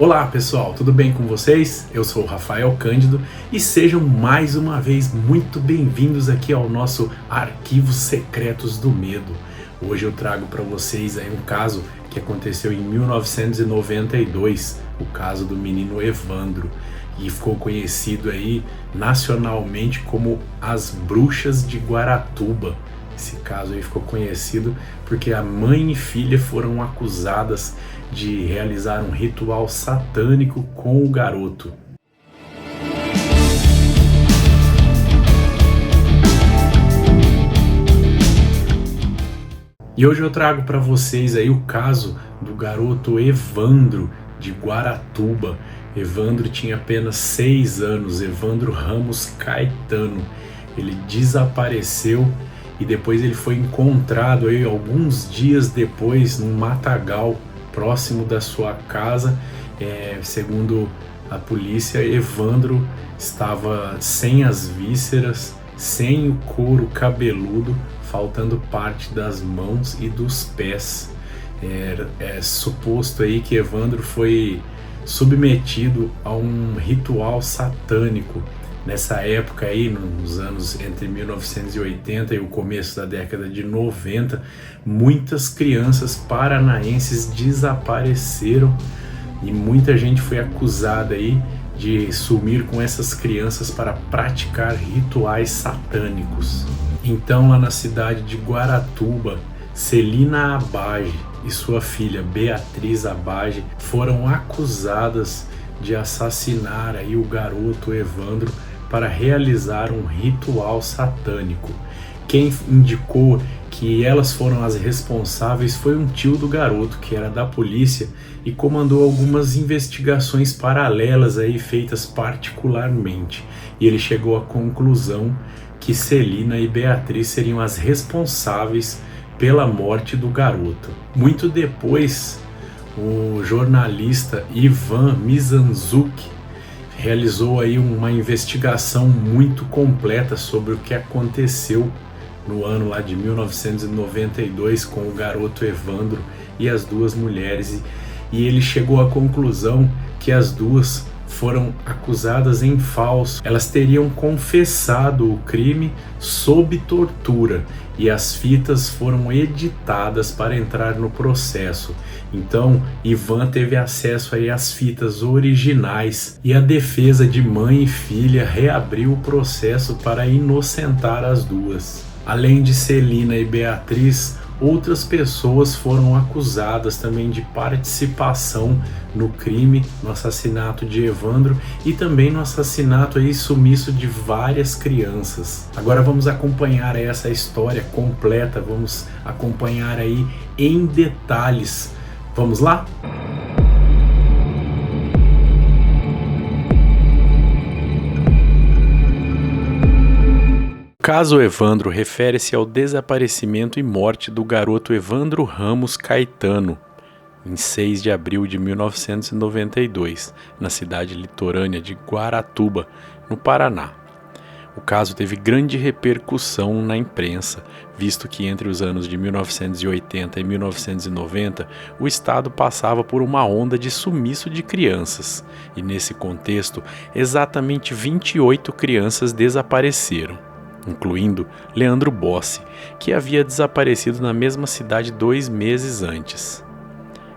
Olá pessoal, tudo bem com vocês? Eu sou o Rafael Cândido e sejam mais uma vez muito bem-vindos aqui ao nosso Arquivos Secretos do Medo. Hoje eu trago para vocês aí um caso que aconteceu em 1992, o caso do menino Evandro, e ficou conhecido aí nacionalmente como as Bruxas de Guaratuba. Esse caso aí ficou conhecido porque a mãe e filha foram acusadas de realizar um ritual satânico com o garoto. E hoje eu trago para vocês aí o caso do garoto Evandro de Guaratuba. Evandro tinha apenas 6 anos, Evandro Ramos Caetano. Ele desapareceu e depois ele foi encontrado aí alguns dias depois num matagal próximo da sua casa. Segundo a polícia, Evandro estava sem as vísceras, sem o couro cabeludo, faltando parte das mãos e dos pés. É suposto aí que Evandro foi submetido a um ritual satânico. Nessa época aí, nos anos entre 1980 e o começo da década de 90, muitas crianças paranaenses desapareceram e muita gente foi acusada aí de sumir com essas crianças para praticar rituais satânicos. Então, lá na cidade de Guaratuba, Celina Abage e sua filha Beatriz Abage foram acusadas de assassinar aí o garoto Evandro para realizar um ritual satânico. Quem indicou que elas foram as responsáveis foi um tio do garoto, que era da polícia, e comandou algumas investigações paralelas aí feitas particularmente. E ele chegou à conclusão que Celina e Beatriz seriam as responsáveis pela morte do garoto. Muito depois, o jornalista Ivan Mizanzuc realizou aí uma investigação muito completa sobre o que aconteceu no ano lá de 1992 com o garoto Evandro e as duas mulheres, e ele chegou à conclusão que as duas foram acusadas em falso. Elas teriam confessado o crime sob tortura e as fitas foram editadas para entrar no processo. Então, Ivan teve acesso aí às fitas originais e a defesa de mãe e filha reabriu o processo para inocentar as duas. Além de Celina e Beatriz, outras pessoas foram acusadas também de participação no crime, no assassinato de Evandro e também no assassinato e sumiço de várias crianças. Agora vamos acompanhar essa história completa, vamos acompanhar aí em detalhes. Vamos lá? O caso Evandro refere-se ao desaparecimento e morte do garoto Evandro Ramos Caetano, em 6 de abril de 1992, na cidade litorânea de Guaratuba, no Paraná. O caso teve grande repercussão na imprensa, visto que entre os anos de 1980 e 1990, o Estado passava por uma onda de sumiço de crianças, e nesse contexto, exatamente 28 crianças desapareceram, incluindo Leandro Bossi, que havia desaparecido na mesma cidade 2 meses antes.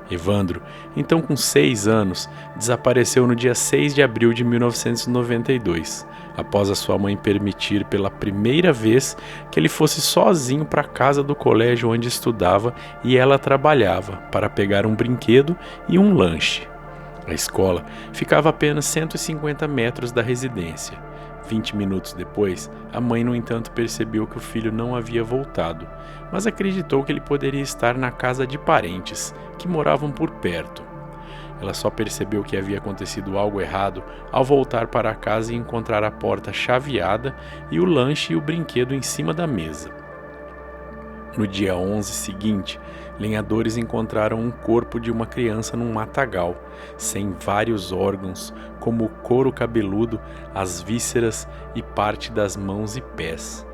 Evandro, então com 6 anos, desapareceu no dia 6 de abril de 1992, após a sua mãe permitir pela primeira vez que ele fosse sozinho para a casa do colégio onde estudava e ela trabalhava, para pegar um brinquedo e um lanche. A escola ficava a apenas 150 metros da residência. 20 minutos depois, a mãe, no entanto, percebeu que o filho não havia voltado, mas acreditou que ele poderia estar na casa de parentes, que moravam por perto. Ela só percebeu que havia acontecido algo errado ao voltar para casa e encontrar a porta chaveada e o lanche e o brinquedo em cima da mesa. No dia 11 seguinte, lenhadores encontraram um corpo de uma criança num matagal, sem vários órgãos, como o couro cabeludo, as vísceras e parte das mãos e pés.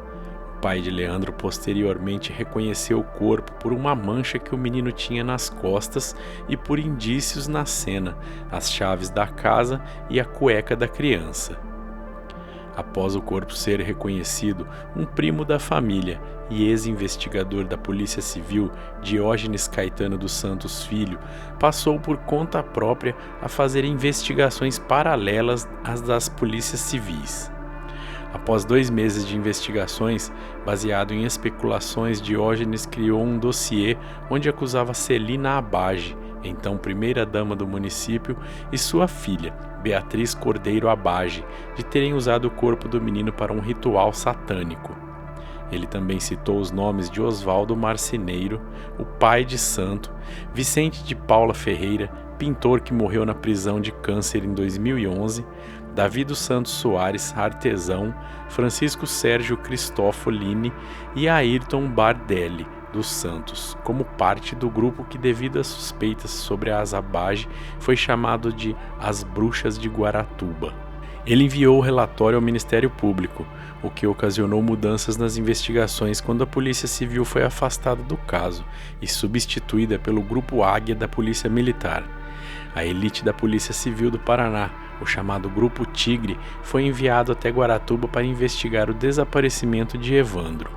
O pai de Leandro posteriormente reconheceu o corpo por uma mancha que o menino tinha nas costas e por indícios na cena, as chaves da casa e a cueca da criança. Após o corpo ser reconhecido, um primo da família e ex-investigador da Polícia Civil, Diógenes Caetano dos Santos Filho, passou por conta própria a fazer investigações paralelas às das polícias civis. Após 2 meses de investigações, baseado em especulações, Diógenes criou um dossiê onde acusava Celina Abage, então primeira-dama do município, e sua filha, Beatriz Cordeiro Abage, de terem usado o corpo do menino para um ritual satânico. Ele também citou os nomes de Oswaldo Marceneiro, o pai de santo, Vicente de Paula Ferreira, pintor que morreu na prisão de câncer em 2011, Davi dos Santos Soares, artesão, Francisco Sérgio Cristofolini e Ayrton Bardelli dos Santos, como parte do grupo que, devido às suspeitas sobre as Abage, foi chamado de As Bruxas de Guaratuba. Ele enviou o relatório ao Ministério Público, o que ocasionou mudanças nas investigações quando a Polícia Civil foi afastada do caso e substituída pelo Grupo Águia da Polícia Militar. A elite da Polícia Civil do Paraná, o chamado Grupo Tigre, foi enviado até Guaratuba para investigar o desaparecimento de Evandro.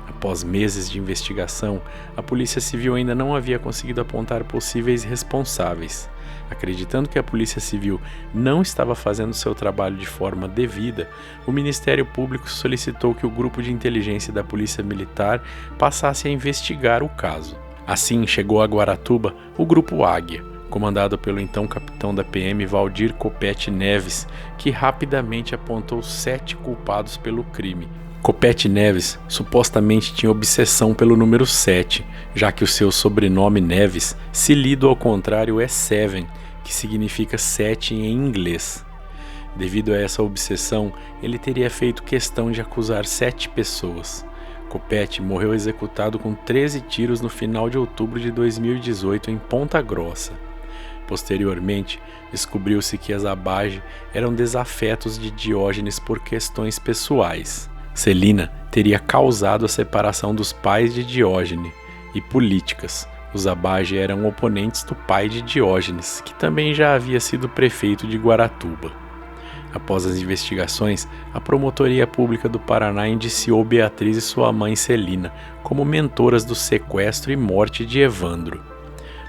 Após meses de investigação, a Polícia Civil ainda não havia conseguido apontar possíveis responsáveis. Acreditando que a Polícia Civil não estava fazendo seu trabalho de forma devida, o Ministério Público solicitou que o Grupo de Inteligência da Polícia Militar passasse a investigar o caso. Assim, chegou a Guaratuba o Grupo Águia, comandado pelo então capitão da PM Valdir Copete Neves, que rapidamente apontou 7 culpados pelo crime. Copete Neves supostamente tinha obsessão pelo número 7, já que o seu sobrenome Neves, se lido ao contrário, é Seven, que significa 7 em inglês. Devido a essa obsessão, ele teria feito questão de acusar 7 pessoas. Copete morreu executado com 13 tiros no final de outubro de 2018 em Ponta Grossa. Posteriormente, descobriu-se que as Abage eram desafetos de Diógenes por questões pessoais. Celina teria causado a separação dos pais de Diógenes e políticas. Os Abage eram oponentes do pai de Diógenes, que também já havia sido prefeito de Guaratuba. Após as investigações, a Promotoria Pública do Paraná indiciou Beatriz e sua mãe Celina como mentoras do sequestro e morte de Evandro,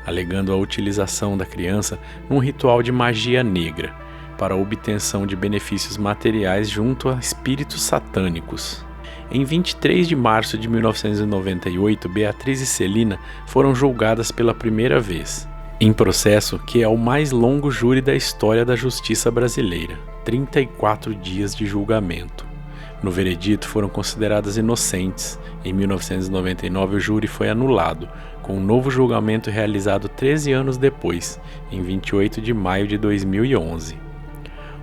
alegando a utilização da criança num ritual de magia negra, para a obtenção de benefícios materiais junto a espíritos satânicos. Em 23 de março de 1998, Beatriz e Celina foram julgadas pela primeira vez, em processo que é o mais longo júri da história da justiça brasileira, 34 dias de julgamento. No veredito foram consideradas inocentes. Em 1999 o júri foi anulado, com um novo julgamento realizado 13 anos depois, em 28 de maio de 2011.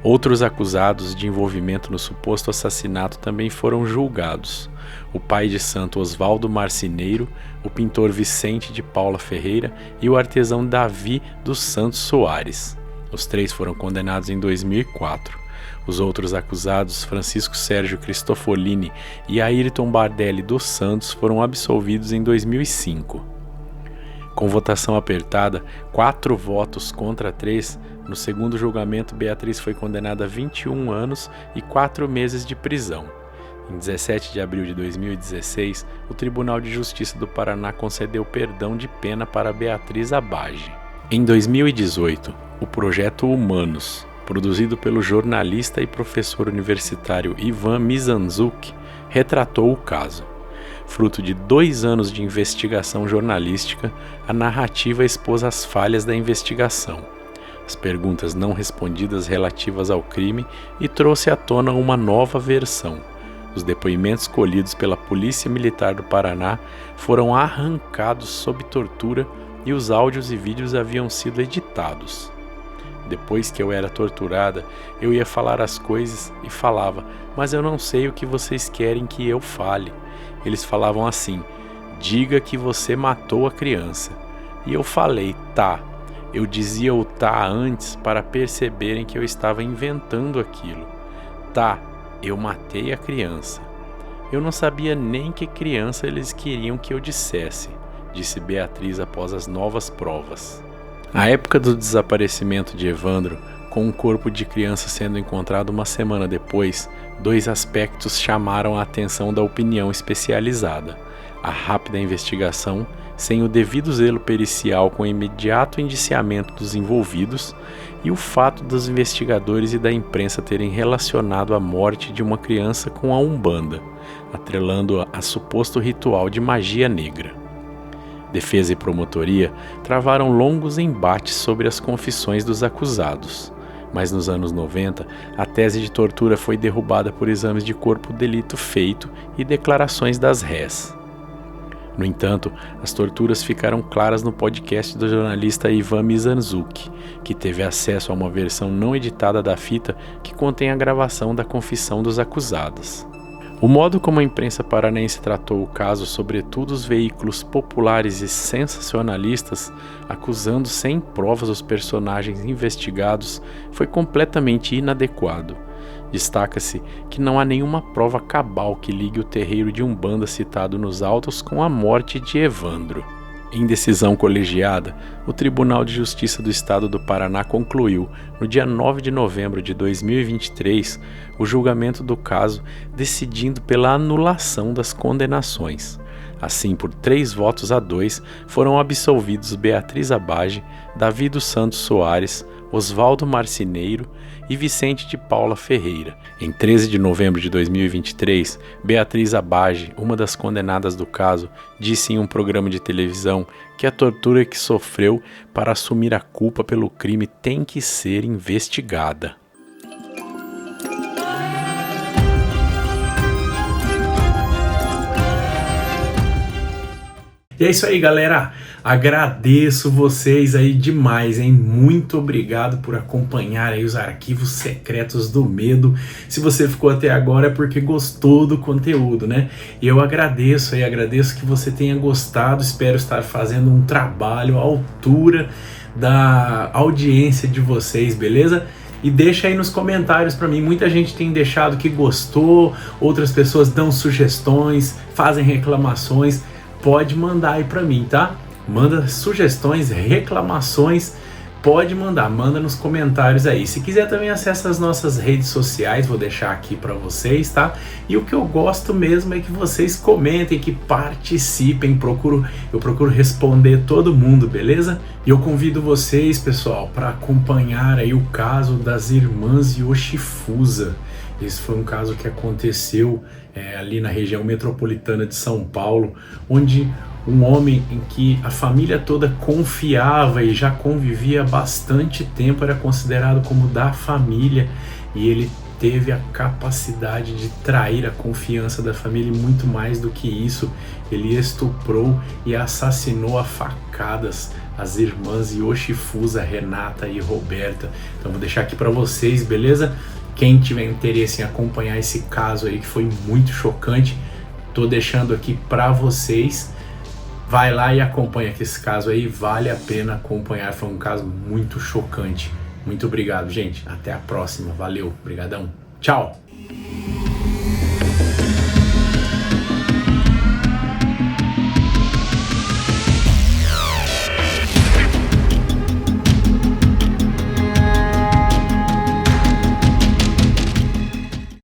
Outros acusados de envolvimento no suposto assassinato também foram julgados: o pai de santo Oswaldo Marceneiro, o pintor Vicente de Paula Ferreira e o artesão Davi dos Santos Soares. Os 3 foram condenados em 2004. Os outros acusados, Francisco Sérgio Cristofolini e Ayrton Bardelli dos Santos, foram absolvidos em 2005. Com votação apertada, 4 votos contra 3, no segundo julgamento, Beatriz foi condenada a 21 anos e 4 meses de prisão. Em 17 de abril de 2016, o Tribunal de Justiça do Paraná concedeu perdão de pena para Beatriz Abage. Em 2018, o projeto Humanos, produzido pelo jornalista e professor universitário Ivan Mizanzuki, retratou o caso. Fruto de 2 anos de investigação jornalística, a narrativa expôs as falhas da investigação, as perguntas não respondidas relativas ao crime e trouxe à tona uma nova versão. Os depoimentos colhidos pela Polícia Militar do Paraná foram arrancados sob tortura e os áudios e vídeos haviam sido editados. Depois que eu era torturada, eu ia falar as coisas e falava, mas eu não sei o que vocês querem que eu fale. Eles falavam assim: diga que você matou a criança. E eu falei, tá. Eu dizia o tá antes para perceberem que eu estava inventando aquilo. Tá, eu matei a criança. Eu não sabia nem que criança eles queriam que eu dissesse, disse Beatriz após as novas provas. A época do desaparecimento de Evandro, com o corpo de criança sendo encontrado uma semana depois, 2 aspectos chamaram a atenção da opinião especializada: a rápida investigação, sem o devido zelo pericial com o imediato indiciamento dos envolvidos, e o fato dos investigadores e da imprensa terem relacionado a morte de uma criança com a Umbanda, atrelando-a a suposto ritual de magia negra. Defesa e promotoria travaram longos embates sobre as confissões dos acusados, mas nos anos 90, a tese de tortura foi derrubada por exames de corpo delito feito e declarações das rés. No entanto, as torturas ficaram claras no podcast do jornalista Ivan Mizanzuki, que teve acesso a uma versão não editada da fita que contém a gravação da confissão dos acusados. O modo como a imprensa paranaense tratou o caso, sobretudo os veículos populares e sensacionalistas, acusando sem provas os personagens investigados, foi completamente inadequado. Destaca-se que não há nenhuma prova cabal que ligue o terreiro de Umbanda citado nos autos com a morte de Evandro. Em decisão colegiada, o Tribunal de Justiça do Estado do Paraná concluiu, no dia 9 de novembro de 2023, o julgamento do caso, decidindo pela anulação das condenações. Assim, por 3 votos a 2, foram absolvidos Beatriz Abage, Davi dos Santos Soares, Oswaldo Marcineiro e Vicente de Paula Ferreira. Em 13 de novembro de 2023, Beatriz Abage, uma das condenadas do caso, disse em um programa de televisão que a tortura que sofreu para assumir a culpa pelo crime tem que ser investigada. E é isso aí, galera. Agradeço vocês aí demais, hein? Muito obrigado por acompanhar aí os arquivos secretos do medo. Se você ficou até agora é porque gostou do conteúdo, né? E eu agradeço que você tenha gostado. Espero estar fazendo um trabalho à altura da audiência de vocês, beleza? E deixa aí nos comentários pra mim, muita gente tem deixado que gostou, outras pessoas dão sugestões, fazem reclamações. Pode mandar aí pra mim, tá? Manda sugestões, reclamações, pode mandar, manda nos comentários aí. Se quiser também acessa as nossas redes sociais, vou deixar aqui pra vocês, tá? E o que eu gosto mesmo é que vocês comentem, que participem, eu procuro responder todo mundo, beleza? E eu convido vocês, pessoal, para acompanhar aí o caso das irmãs Yoshifusa. Esse foi um caso que aconteceu ali na região metropolitana de São Paulo, onde um homem em que a família toda confiava e já convivia há bastante tempo, era considerado como da família, e ele teve a capacidade de trair a confiança da família e muito mais do que isso, ele estuprou e assassinou a facadas as irmãs Yoshifusa, Renata e Roberta. Então vou deixar aqui para vocês, beleza? Quem tiver interesse em acompanhar esse caso aí que foi muito chocante, tô deixando aqui para vocês. Vai lá e acompanha que esse caso aí vale a pena acompanhar, foi um caso muito chocante. Muito obrigado, gente. Até a próxima. Valeu. Obrigadão. Tchau.